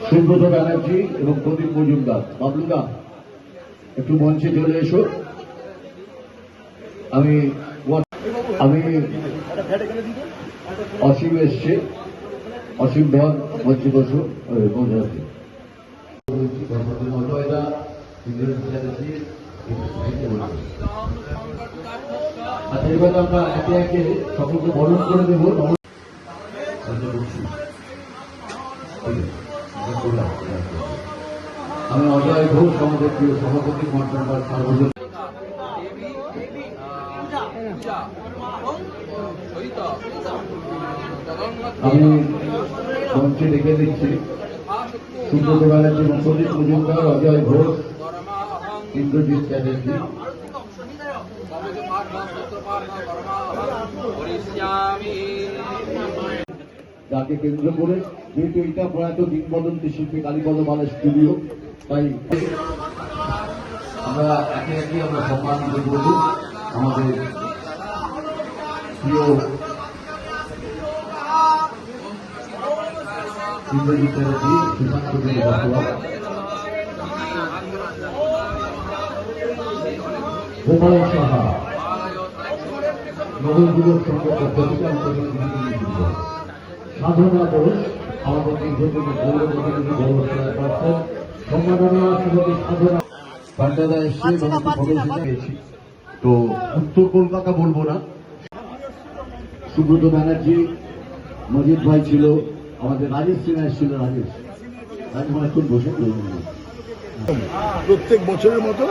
সুব্রত ব্যানার্জি এবং প্রদীপ মজুমদার। বাবলুদা একটু মঞ্চে চলে এসো। আমি অসীম এসছে, অসীম ধর মঞ্চে বসো। অজয়দা আচ্ছা, এবার আমরা একে একে সকলকে বরণ করে দেবো। আমি অজয় ঘোষ, আমাদের প্রিয় সভাপতি মন্ত্রণালয় সার্বজনীন। আমি মঞ্চে ডেকে দিচ্ছি সুব্রত ব্যানার্জি, প্রদীপ মজুমদার, অজয় ঘোষ, ইন্দ্রজিৎ চ্যাটার্জি। যাকে কেন্দ্র করে, যেহেতু এটা প্রয়াত কিংবদন্তি শিল্পী কালীপদ মালের স্টুডিও, তাই আমরা একে একে আমরা সম্মানিত করব আমাদের প্রিয় ইন্দ্রজিৎ চ্যাটার্জি, সুশান্ত বসুয়া, গোপাল সাহা, নবীন যুবক সংঘ প্রতিকার সাধনা বোস, আমাদের দীর্ঘদিন গৌর প্রতিনিধি গৌর চেয়ারপারসন, সম্মাননা শ্রীমতী সাধনা পান্ডাদা এসছে। তো উত্তর কলকাতা বলবো না, সুব্রত ব্যানার্জি, মজিদ ভাই ছিল, আমাদের রাজেশ সিনহা এসেছিল। রাজেশ এখন বসে প্রত্যেক বছরের মতো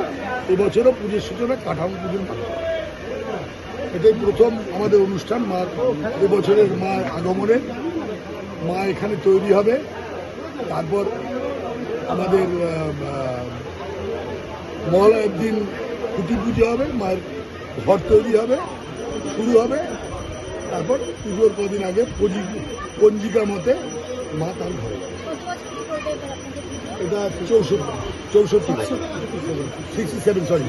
এবছরও পুজোর সূচনা কাঠামো পুজোর মাধ্যমে। এটাই প্রথম আমাদের অনুষ্ঠান। মা এবছরের মা আগমনে মা এখানে তৈরি হবে। তারপর আমাদের মহালয়ের দিন খুঁটি পুজো হবে, মায়ের ঘর তৈরি হবে, শুরু হবে। তারপর পুজোর কদিন আগে পঞ্জিকা মতে মা তার ঘরে। এটা 67 সরি।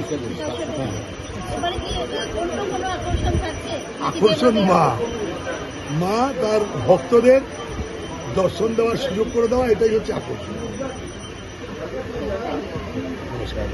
আকর্ষণ মা তার ভক্তদের দর্শন দেওয়ার সুযোগ করে দেওয়া, এটাই হচ্ছে আকর্ষণ। নমস্কার।